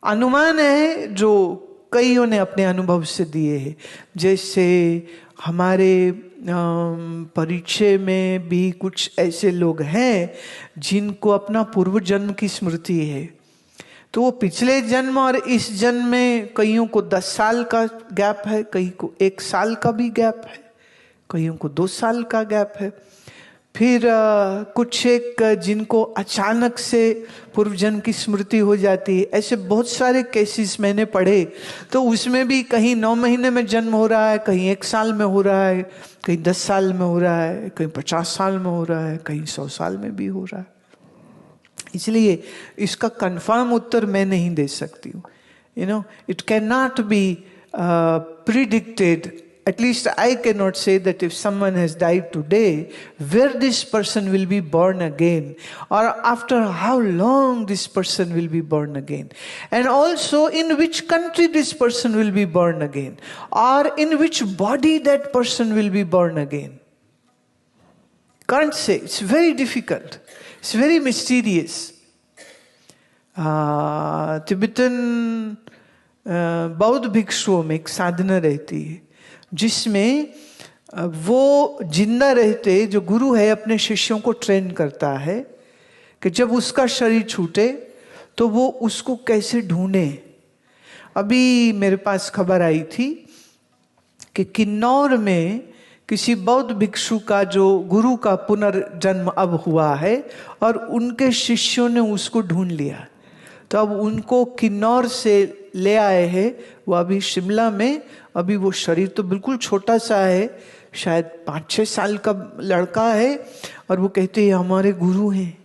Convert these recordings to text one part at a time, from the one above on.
अनुमान है जो कईयों ने अपने अनुभव से दिए हैं। जैसे हमारे परिचय में भी कुछ ऐसे लोग हैं जिनको अपना पूर्व जन्म की स्मृति है, तो वो पिछले जन्म और इस जन्म में कईयों को 10 साल का गैप है, कई को 1 साल का भी गैप है, कईयों को 2 साल का गैप है। फिर कुछ एक जिनको अचानक से पूर्व जन्म की स्मृति हो जाती है। ऐसे बहुत सारे केसेस मैंने पढ़े, तो उसमें भी कहीं 9 महीने में जन्म हो रहा है, कहीं 1 साल में हो रहा है, कहीं 10 साल में हो रहा है, कहीं 50 साल में हो रहा है, कहीं 100 साल में भी हो रहा है। इसलिए इसका कंफर्म उत्तर मैं नहीं दे सकती हूँ। It can not be predicted. At least I cannot say that if someone has died today, where this person will be born again, or after how long this person will be born again, and also in which country this person will be born again, or in which body that person will be born again. Can't say. It's very difficult. It's very mysterious. Tibetan बौद्ध भिक्षुओं में एक साधना रहती है जिसमें वो जिंदा रहते जो गुरु है अपने शिष्यों को ट्रेन करता है कि जब उसका शरीर छूटे तो वो उसको कैसे ढूंढे। अभी मेरे पास खबर आई थी कि किन्नौर में किसी बौद्ध भिक्षु का जो गुरु का पुनर्जन्म अब हुआ है और उनके शिष्यों ने उसको ढूंढ लिया, तो अब उनको किन्नौर से ले आए हैं। वो अभी शिमला में, अभी वो शरीर तो बिल्कुल छोटा सा है, शायद 5-6 साल का लड़का है, और वो कहते हैं हमारे गुरु हैं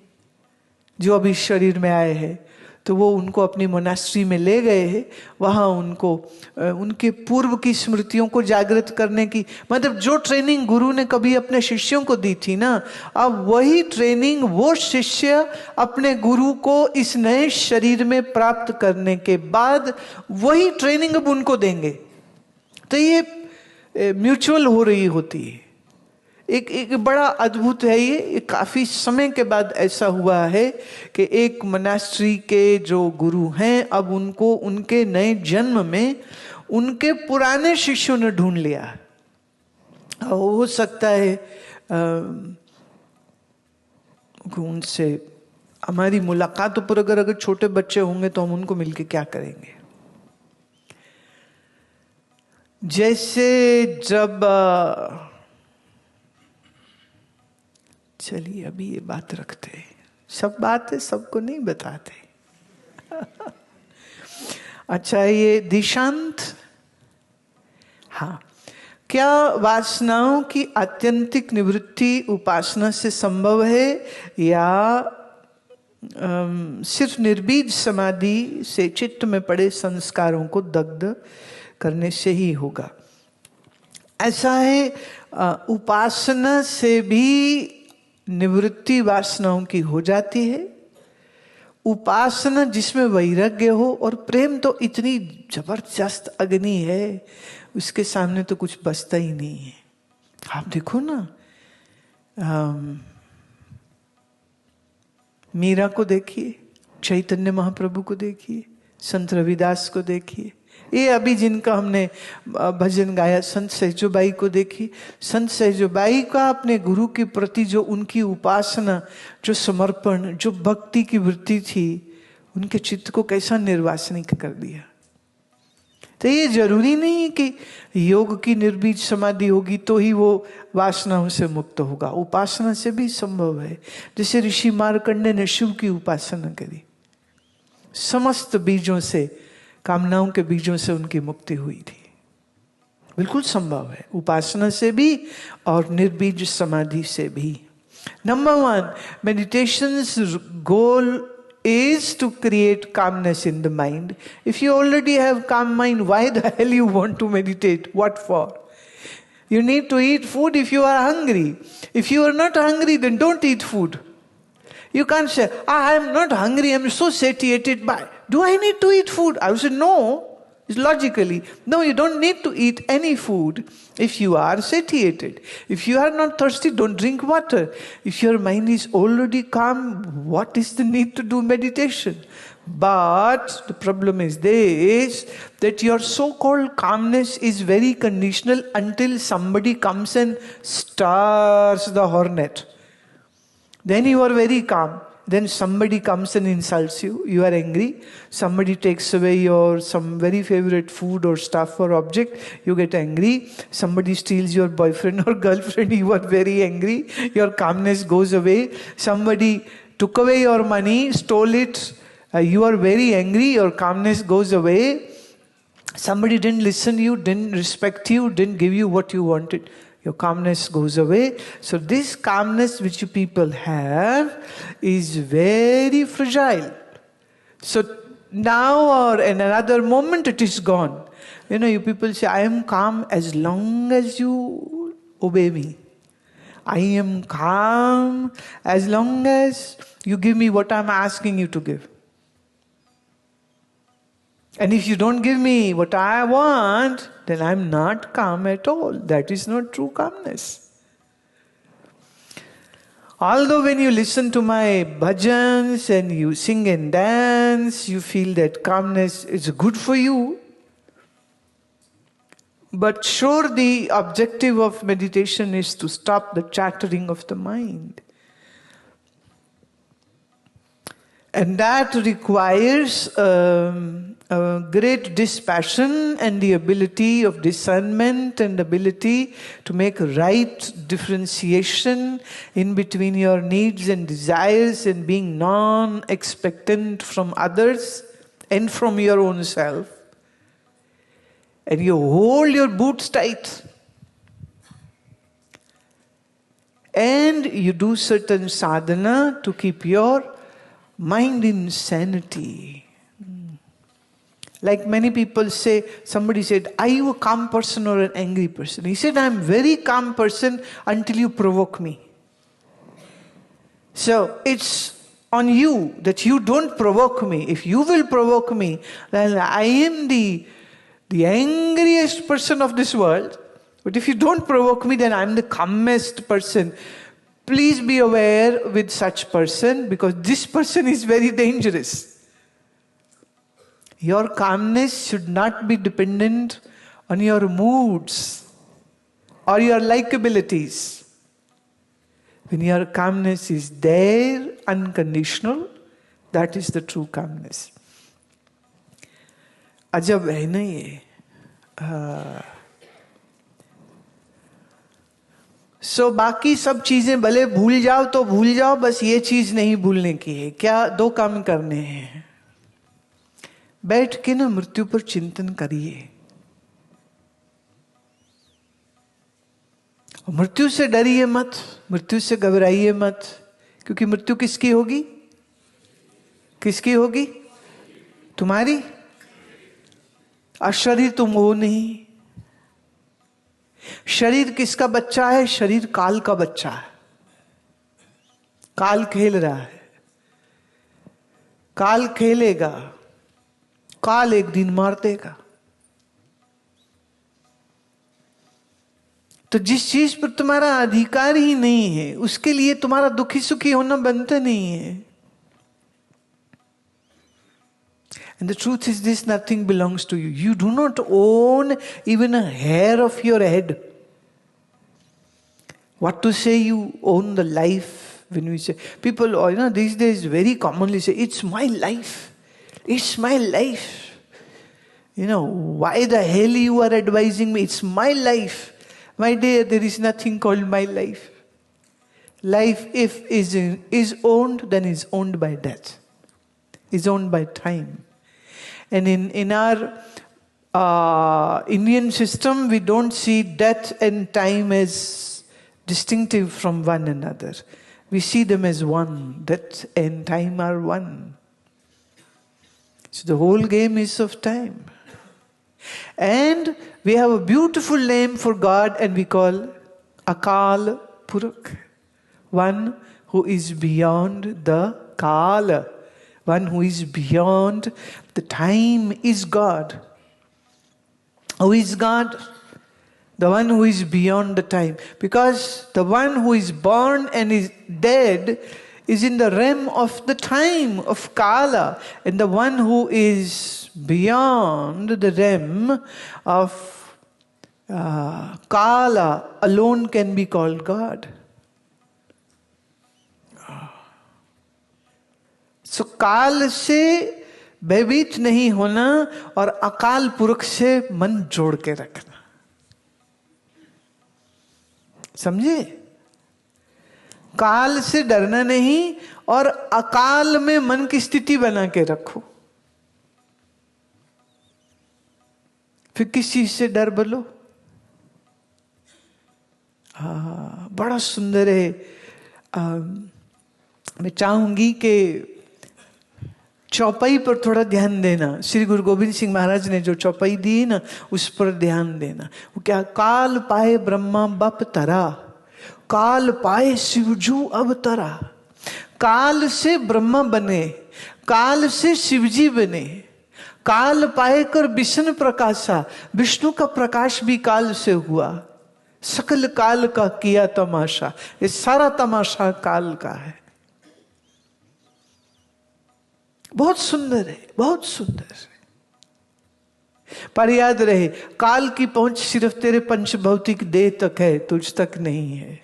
जो अभी शरीर में आए हैं। तो वो उनको अपनी मोनास्ट्री में ले गए हैं, वहाँ उनको उनके पूर्व की स्मृतियों को जागृत करने की, मतलब जो ट्रेनिंग गुरु ने कभी अपने शिष्यों को दी थी ना, अब वही ट्रेनिंग वो शिष्य अपने गुरु को इस नए शरीर में प्राप्त करने के बाद वही ट्रेनिंग अब उनको देंगे। तो ये म्यूचुअल हो रही होती है। एक बड़ा अद्भुत है ये काफी समय के बाद ऐसा हुआ है कि एक मोनास्ट्री के जो गुरु हैं अब उनको उनके नए जन्म में उनके पुराने शिष्यों ने ढूंढ लिया। हो सकता है उनसे हमारी मुलाकात पर अगर छोटे बच्चे होंगे तो हम उनको मिलके क्या करेंगे। जैसे जब चलिए अभी ये बात रखते हैं, सब बातें सबको नहीं बताते। अच्छा ये दिशांत, हाँ, क्या वासनाओं की आत्यंतिक निवृत्ति उपासना से संभव है या सिर्फ निर्बीज समाधि से चित्त में पड़े संस्कारों को दग्ध करने से ही होगा? ऐसा है, उपासना से भी निवृत्ति वासनाओं की हो जाती है। उपासना जिसमें वैराग्य हो, और प्रेम तो इतनी जबरदस्त अग्नि है उसके सामने तो कुछ बचता ही नहीं है। आप देखो ना, मीरा को देखिए, चैतन्य महाप्रभु को देखिए, संत रविदास को देखिए, ये अभी जिनका हमने भजन गाया संत सहजोबाई को देखी। संत सहजोबाई का अपने गुरु के प्रति जो उनकी उपासना, जो समर्पण, जो भक्ति की वृत्ति थी, उनके चित्त को कैसा निर्वासनिक कर दिया। तो ये जरूरी नहीं है कि योग की निर्बीज समाधि होगी तो ही वो वासनाओं से मुक्त होगा, उपासना से भी संभव है। जैसे ऋषि मार्कंडेय ने शिव की उपासना करी, समस्त बीजों से, कामनाओं के बीजों से उनकी मुक्ति हुई थी। बिल्कुल संभव है, उपासना से भी और निर्बीज समाधि से भी। Number 1, meditation's goal is to create calmness in the mind. If you already have calm mind, why the hell you want to meditate? What for? You need to eat food if you are hungry. If you are not hungry, then don't eat food. You can't say, I am not hungry, I am so satiated by, do I need to eat food? I would say, no. It's logically, no, you don't need to eat any food if you are satiated. If you are not thirsty, don't drink water. If your mind is already calm, what is the need to do meditation? But the problem is this, that your so-called calmness is very conditional until somebody comes and stirs the hornet. Then you are very calm. Then somebody comes and insults you, you are angry. Somebody takes away your some very favorite food or stuff or object, you get angry. Somebody steals your boyfriend or girlfriend, you are very angry. Your calmness goes away. Somebody took away your money, stole it, you are very angry, your calmness goes away. Somebody didn't listen to you, didn't respect you, didn't give you what you wanted. Your calmness goes away. So this calmness which you people have is very fragile. So now or in another moment it is gone. You people say, I am calm as long as you obey me. I am calm as long as you give me what I am asking you to give. And if you don't give me what I want, then I'm not calm at all. That is not true calmness. Although when you listen to my bhajans and you sing and dance, you feel that calmness is good for you. But sure, the objective of meditation is to stop the chattering of the mind. And that requires a great dispassion and the ability of discernment and ability to make right differentiation in between your needs and desires and being non-expectant from others and from your own self. And you hold your boots tight. And you do certain sadhana to keep your mind in sanity. Like many people say, somebody said, are you a calm person or an angry person? He said, I'm a very calm person until you provoke me. So it's on you that you don't provoke me. If you will provoke me, then I am the angriest person of this world. But if you don't provoke me, then I'm the calmest person. Please be aware with such person, because this person is very dangerous. Your calmness should not be dependent on your moods or your likabilities. When your calmness is there, unconditional, that is the true calmness. अजब है ना ये. सो बाकी सब चीजें भले भूल जाओ तो भूल जाओ, बस ये चीज नहीं भूलने की है. क्या दो काम करने हैं. बैठ के ना मृत्यु पर चिंतन करिए. मृत्यु से डरिए मत, मृत्यु से घबराइए मत, क्योंकि मृत्यु किसकी होगी? किसकी होगी? तुम्हारी. और शरीर तुम हो नहीं. शरीर किसका बच्चा है? शरीर काल का बच्चा है. काल खेल रहा है. काल खेलेगा. काल एक दिन मार देगा. तो जिस चीज पर तुम्हारा अधिकार ही नहीं है, उसके लिए तुम्हारा दुखी सुखी होना बनता नहीं है. And the truth is this, nothing belongs to you. You do not own even a hair of your head. What to say you own the life? When we say, people, these days very commonly say, it's my life. It's my life. Why the hell you are advising me? It's my life. My dear, there is nothing called my life. Life, if is owned, then is owned by death. Is owned by time. And in our Indian system, we don't see death and time as distinctive from one another. We see them as one. Death and time are one. So the whole game is of time. And we have a beautiful name for God, and we call Akal Purakh. One who is beyond the Kala. One who is beyond the time is God. Who is God? The one who is beyond the time. Because the one who is born and is dead is in the realm of the time of Kala, and the one who is beyond the realm of Kala alone can be called God. So काल से भयभीत नहीं होना और अकाल पुरख से मन जोड़ के रखना, समझे? काल से डरना नहीं और अकाल में मन की स्थिति बना के रखो। फिर किस चीज से डर बोलो? बड़ा सुंदर है। मैं चाहूंगी कि चौपाई पर थोड़ा ध्यान देना। श्री गुरु गोविंद सिंह महाराज ने जो चौपाई दी ना, उस पर ध्यान देना। वो क्या? काल पाए ब्रह्मा बप तरा, काल पाए शिवजू अवतरा। काल से ब्रह्मा बने, काल से शिवजी बने, काल पाए कर विष्णु प्रकाशा। विष्णु का प्रकाश भी काल से हुआ। सकल काल का किया तमाशा, ये सारा तमाशा काल का है। बहुत सुंदर है, बहुत सुंदर है। पर याद रहे, काल की पहुंच सिर्फ तेरे पंच भौतिक देह तक है, तुझ तक नहीं है।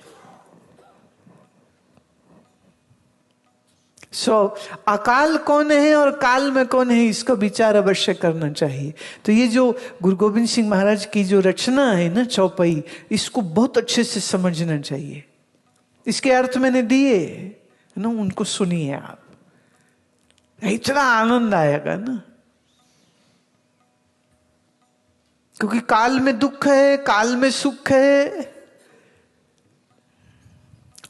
अकाल कौन है और काल में कौन है, इसका विचार अवश्य करना चाहिए। तो ये जो गुरु गोविंद सिंह महाराज की जो रचना है ना चौपाई, इसको बहुत अच्छे से समझना चाहिए। इसके अर्थ मैंने दिए ना, उनको सुनिए आप, इतना आनंद आएगा ना। क्योंकि काल में दुख है, काल में सुख है,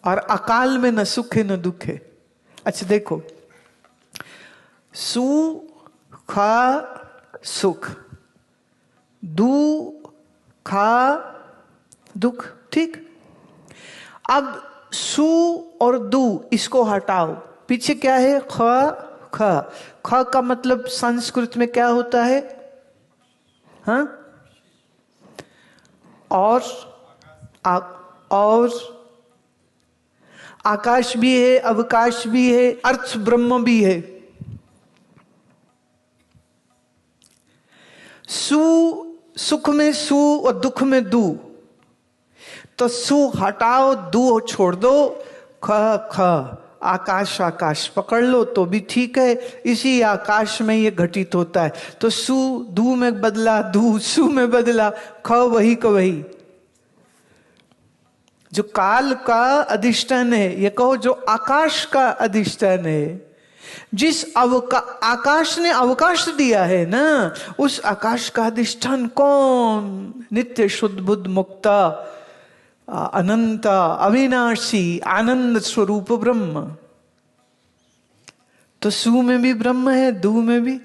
और अकाल में न सुख है न दुख है। अच्छा देखो, सु खा सुख, दू खा दुख, ठीक। अब सु और दू इसको हटाओ, पीछे क्या है? ख ख। ख का मतलब संस्कृत में क्या होता है? हाँ, और आकाश भी है, अवकाश भी है, अर्थ ब्रह्म भी है। सु, सुख में सु और दुख में दू, तो सु हटाओ, दू छोड़ दो, ख ख। आकाश आकाश पकड़ लो तो भी ठीक है, इसी आकाश में ये घटित होता है। तो सु दू में बदला, दू सु में बदला, ख वही का वही। जो काल का अधिष्ठान है, ये कहो जो आकाश का अधिष्ठान है, जिस आकाश ने अवकाश दिया है ना, उस आकाश का अधिष्ठान कौन? नित्य शुद्ध बुद्ध मुक्ता अनंत अविनाशी आनंद स्वरूप ब्रह्म। तो सु में भी ब्रह्म है, दू में भी।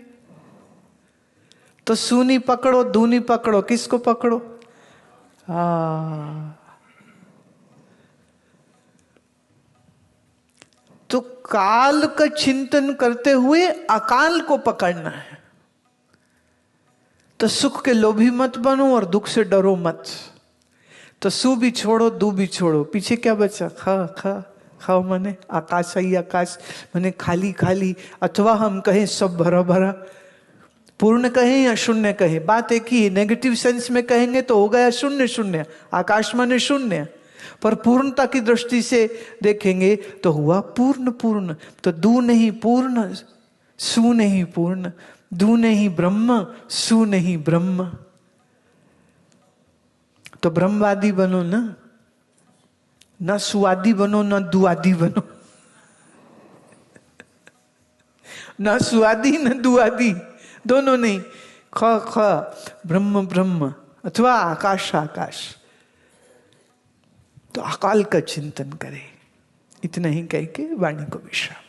तो सु नहीं पकड़ो, दू नहीं पकड़ो, किसको पकड़ो? तो काल का चिंतन करते हुए अकाल को पकड़ना है। तो सुख के लोभी मत बनो और दुख से डरो मत। तो सु भी छोड़ो, दू भी छोड़ो, पीछे क्या बचा? खा खा खा माने आकाश ही आकाश, माने खाली खाली, अथवा हम कहें सब भरा भरा। पूर्ण कहें या शून्य कहें, बात एक ही है। नेगेटिव सेंस में कहेंगे तो हो गया शून्य शून्य, आकाश माने शून्य। पर पूर्णता की दृष्टि से देखेंगे तो हुआ पूर्ण पूर्ण। तो दू नहीं पूर्ण, सु नहीं पूर्ण, दू नहीं ब्रह्म, सु नहीं ब्रह्म। तो ब्रह्मवादी बनो ना सुवादी बनो, ना दुआदी बनो। ना सुवादी ना दुआदी, दोनों नहीं। ख ख ब्रह्म ब्रह्म, अथवा आकाश आकाश। तो अकाल का चिंतन करें। इतना ही कह के वाणी को विश्राम।